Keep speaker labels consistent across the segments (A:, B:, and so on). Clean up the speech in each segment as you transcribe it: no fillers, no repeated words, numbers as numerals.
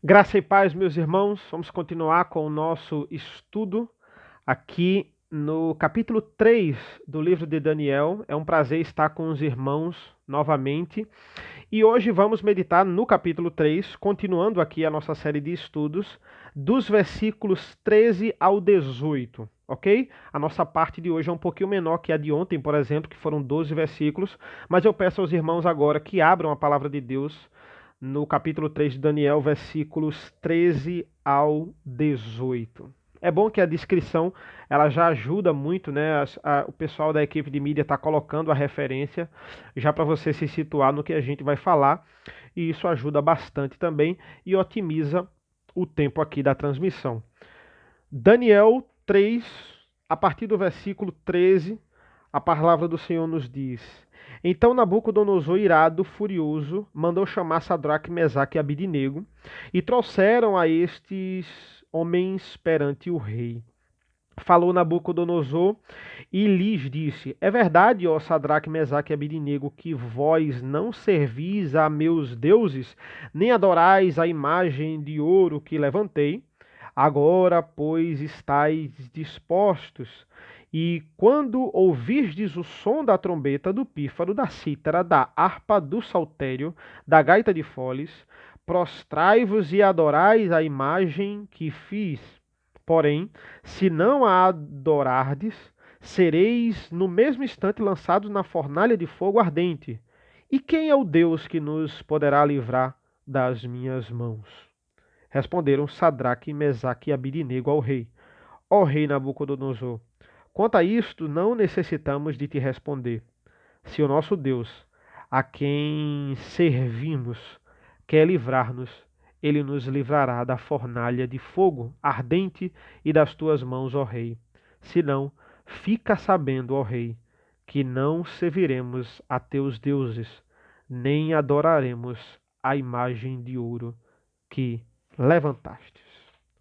A: Graça e paz, meus irmãos. Vamos continuar com o nosso estudo aqui no capítulo 3 do livro de Daniel. É um prazer estar com os irmãos novamente. E hoje vamos meditar no capítulo 3, continuando aqui a nossa série de estudos, dos versículos 13 ao 18, ok? A nossa parte de hoje é um pouquinho menor que a de ontem, por exemplo, que foram 12 versículos, mas eu peço aos irmãos agora que abram a palavra de Deus no capítulo 3 de Daniel, versículos 13 ao 18. É bom que a descrição ela já ajuda muito, né? O pessoal da equipe de mídia está colocando a referência já para você se situar no que a gente vai falar, e isso ajuda bastante também e otimiza o tempo aqui da transmissão. Daniel 3, a partir do versículo 13, a palavra do Senhor nos diz: Então Nabucodonosor, irado, furioso, mandou chamar Sadraque, Mesaque e Abidinego, e trouxeram a estes homens perante o rei. Falou Nabucodonosor e lhes disse: É verdade, ó Sadraque, Mesaque e Abidinego, que vós não servis a meus deuses, nem adorais a imagem de ouro que levantei? Agora, pois, estáis dispostos, e quando ouvirdes o som da trombeta, do pífaro, da cítara, da harpa, do saltério, da gaita de foles, prostrai-vos e adorais a imagem que fiz. Porém, se não a adorardes, sereis no mesmo instante lançados na fornalha de fogo ardente. E quem é o Deus que nos poderá livrar das minhas mãos? Responderam Sadraque, Mesaque e Abidinego ao rei: Ó rei Nabucodonosor, quanto a isto não necessitamos de te responder. Se o nosso Deus, a quem servimos, quer livrar-nos, ele nos livrará da fornalha de fogo ardente e das tuas mãos, ó rei. Se não, fica sabendo, ó rei, que não serviremos a teus deuses, nem adoraremos a imagem de ouro que levantastes.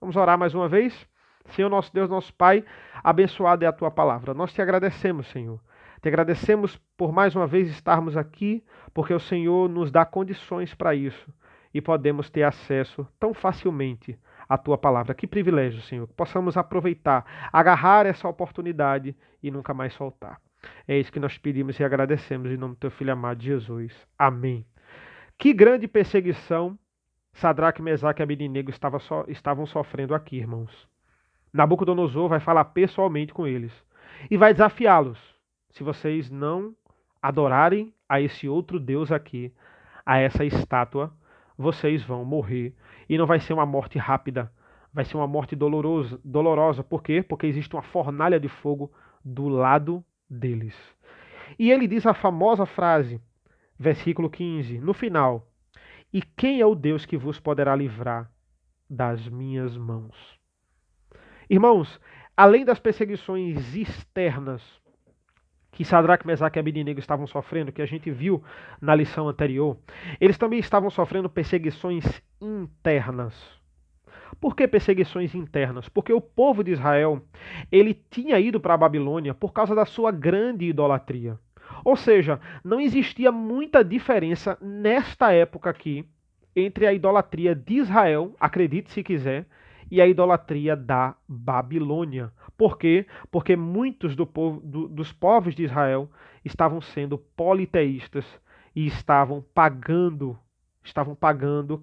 A: Vamos orar mais uma vez? Senhor nosso Deus, nosso Pai, abençoada é a tua palavra. Nós te agradecemos, Senhor. Te agradecemos por mais uma vez estarmos aqui, porque o Senhor nos dá condições para isso e podemos ter acesso tão facilmente à tua palavra. Que privilégio, Senhor, que possamos aproveitar, agarrar essa oportunidade e nunca mais soltar. É isso que nós pedimos e agradecemos em nome do teu filho amado Jesus. Amém. Que grande perseguição Sadraque, Mesaque e Abidinego estavam sofrendo aqui, irmãos. Nabucodonosor vai falar pessoalmente com eles e vai desafiá-los. Se vocês não adorarem a esse outro Deus aqui, a essa estátua, vocês vão morrer. E não vai ser uma morte rápida, vai ser uma morte dolorosa. Por quê? Porque existe uma fornalha de fogo do lado deles. E ele diz a famosa frase, versículo 15, no final: E quem é o Deus que vos poderá livrar das minhas mãos? Irmãos, além das perseguições externas que Sadraque, Mesaque e Abidinego estavam sofrendo, que a gente viu na lição anterior, eles também estavam sofrendo perseguições internas. Por que perseguições internas? Porque o povo de Israel, ele tinha ido para a Babilônia por causa da sua grande idolatria. Ou seja, não existia muita diferença nesta época aqui entre a idolatria de Israel, acredite se quiser, e a idolatria da Babilônia. Por quê? Porque muitos dos povos de Israel estavam sendo politeístas e estavam pagando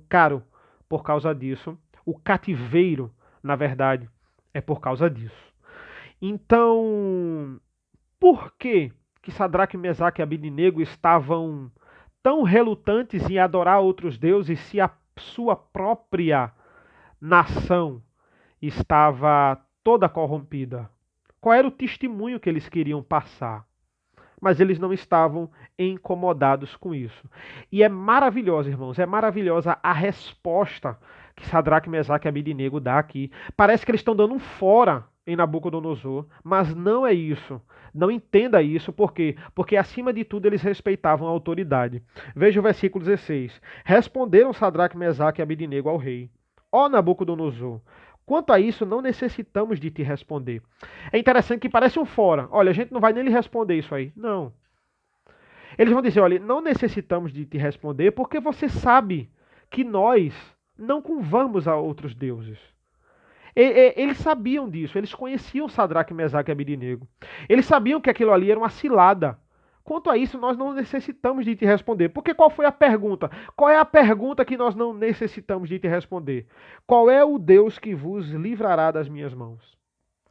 A: caro por causa disso. O cativeiro, na verdade, é por causa disso. Então, por que Sadraque, Mesaque e Abidinego estavam tão relutantes em adorar outros deuses se a sua própria nação estava toda corrompida? Qual era o testemunho que eles queriam passar? Mas eles não estavam incomodados com isso. E é maravilhosa, irmãos, é maravilhosa a resposta que Sadraque, Mesaque e Abidinego dá aqui. Parece que eles estão dando um fora em Nabucodonosor, mas não é isso. Não entenda isso, por quê? Porque acima de tudo eles respeitavam a autoridade. Veja o versículo 16. Responderam Sadraque, Mesaque e Abidinego ao rei: Ó Nabucodonosor, quanto a isso não necessitamos de te responder. É interessante que parece um fora. Olha, a gente não vai nem lhe responder isso aí. Não. Eles vão dizer, olha, não necessitamos de te responder porque você sabe que nós não curvamos a outros deuses. Eles sabiam disso, eles conheciam Sadraque, Mesaque e Abednego. Eles sabiam que aquilo ali era uma cilada. Quanto a isso, nós não necessitamos de te responder. Porque qual foi a pergunta? Qual é a pergunta que nós não necessitamos de te responder? Qual é o Deus que vos livrará das minhas mãos?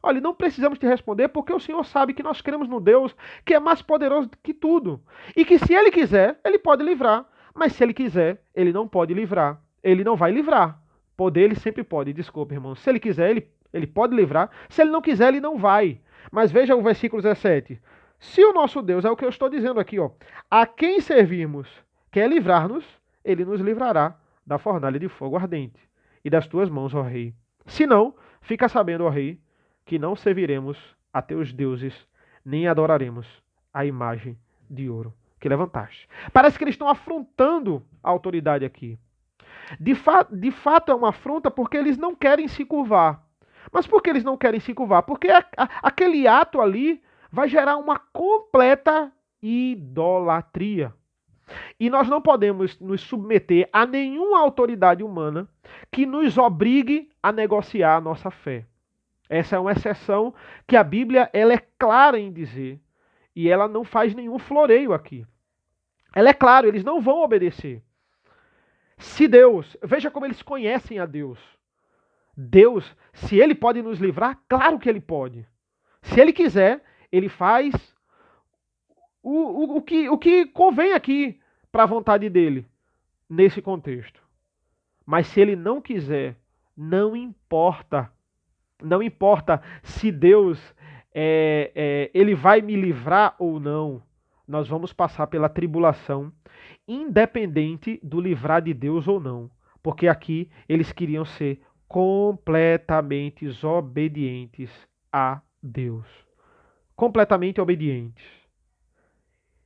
A: Olha, não precisamos te responder porque o Senhor sabe que nós cremos no Deus que é mais poderoso que tudo. E que se Ele quiser, Ele pode livrar. Mas se Ele quiser, Ele não pode livrar. Ele não vai livrar. Poder Ele sempre pode, desculpa, irmão. Se Ele quiser, ele pode livrar. Se Ele não quiser, Ele não vai. Mas veja o versículo 17. Se o nosso Deus, é o que eu estou dizendo aqui, ó, a quem servirmos quer livrar-nos, Ele nos livrará da fornalha de fogo ardente e das tuas mãos, ó Rei. Se não, fica sabendo, ó Rei, que não serviremos a teus deuses, nem adoraremos a imagem de ouro que levantaste. Parece que eles estão afrontando a autoridade aqui. De fato é uma afronta porque eles não querem se curvar. Mas por que eles não querem se curvar? Porque aquele ato ali vai gerar uma completa idolatria. E nós não podemos nos submeter a nenhuma autoridade humana que nos obrigue a negociar a nossa fé. Essa é uma exceção que a Bíblia ela é clara em dizer. E ela não faz nenhum floreio aqui. Ela é clara, eles não vão obedecer. Se Deus, veja como eles conhecem a Deus. Deus, se Ele pode nos livrar, claro que Ele pode. Se Ele quiser, Ele faz o que convém aqui para a vontade dEle, nesse contexto. Mas se Ele não quiser, não importa. Não importa se Deus Ele vai me livrar ou não. Nós vamos passar pela tribulação, independente do livrar de Deus ou não. Porque aqui eles queriam ser completamente obedientes a Deus. Completamente obedientes.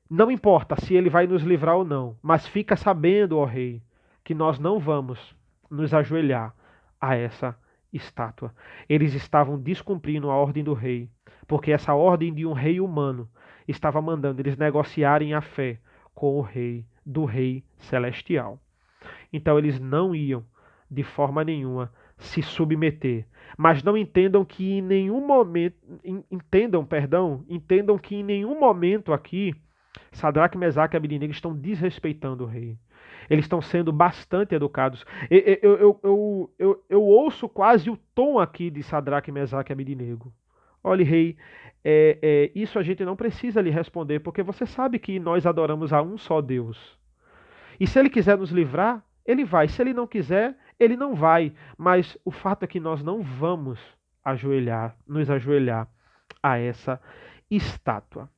A: Não importa se Ele vai nos livrar ou não, mas fica sabendo, ó Rei, que nós não vamos nos ajoelhar a essa estátua. Eles estavam descumprindo a ordem do rei, porque essa ordem de um rei humano estava mandando eles negociarem a fé com o rei do rei celestial. Então eles não iam de forma nenhuma se submeter, mas não entendam que em nenhum momento entendam que em nenhum momento aqui Sadraque, Mesaque e Abednego estão desrespeitando o rei. Eles estão sendo bastante educados. Eu ouço quase o tom aqui de Sadraque, Mesaque e Abednego. Olha, rei, isso a gente não precisa lhe responder, porque você sabe que nós adoramos a um só Deus. E se Ele quiser nos livrar, Ele vai. Se Ele não quiser, Ele não vai. Mas o fato é que nós não vamos nos ajoelhar a essa estátua.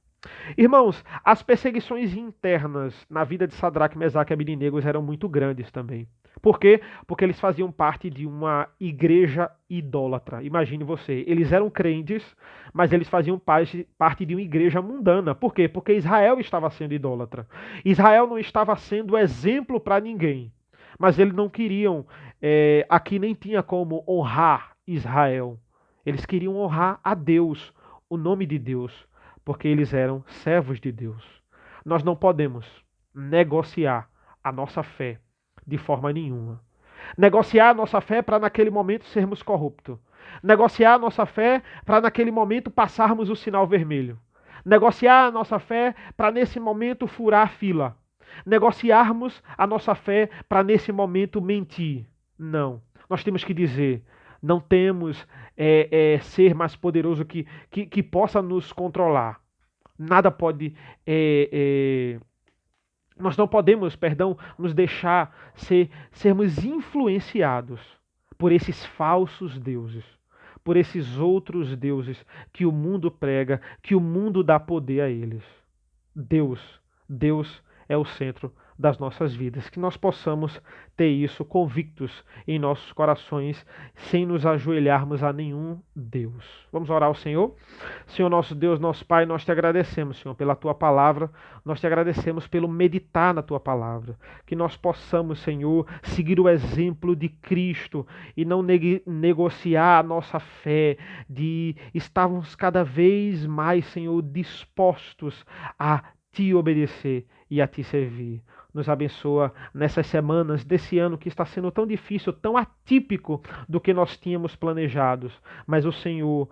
A: Irmãos, as perseguições internas na vida de Sadraque, Mesaque e Abednego eram muito grandes também. Por quê? Porque eles faziam parte de uma igreja idólatra. Imagine você, eles eram crentes, mas eles faziam parte de uma igreja mundana. Por quê? Porque Israel estava sendo idólatra. Israel não estava sendo exemplo para ninguém. Mas eles não queriam, aqui nem tinha como honrar Israel. Eles queriam honrar a Deus, o nome de Deus, porque eles eram servos de Deus. Nós não podemos negociar a nossa fé de forma nenhuma. Negociar a nossa fé para naquele momento sermos corruptos. Negociar a nossa fé para naquele momento passarmos o sinal vermelho. Negociar a nossa fé para nesse momento furar a fila. Negociarmos a nossa fé para nesse momento mentir. Não. Nós temos que dizer, não temos ser mais poderoso que possa nos controlar. Nada pode. Nós não podemos, nos deixar sermos influenciados por esses falsos deuses, por esses outros deuses que o mundo prega, que o mundo dá poder a eles. Deus é o centro das nossas vidas, que nós possamos ter isso convictos em nossos corações, sem nos ajoelharmos a nenhum Deus. Vamos orar ao Senhor? Senhor nosso Deus, nosso Pai, nós te agradecemos, Senhor, pela Tua Palavra, nós te agradecemos pelo meditar na Tua Palavra, que nós possamos, Senhor, seguir o exemplo de Cristo e não negociar a nossa fé, de estarmos cada vez mais, Senhor, dispostos a Te obedecer e a Te servir. nos abençoa nessas semanas desse ano que está sendo tão difícil, tão atípico do que nós tínhamos planejados. Mas o Senhor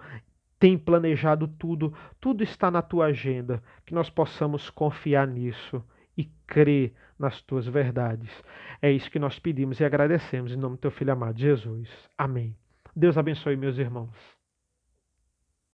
A: tem planejado tudo, tudo está na tua agenda, que nós possamos confiar nisso e crer nas tuas verdades. É isso que nós pedimos e agradecemos em nome do teu filho amado Jesus. Amém. Deus abençoe, meus irmãos.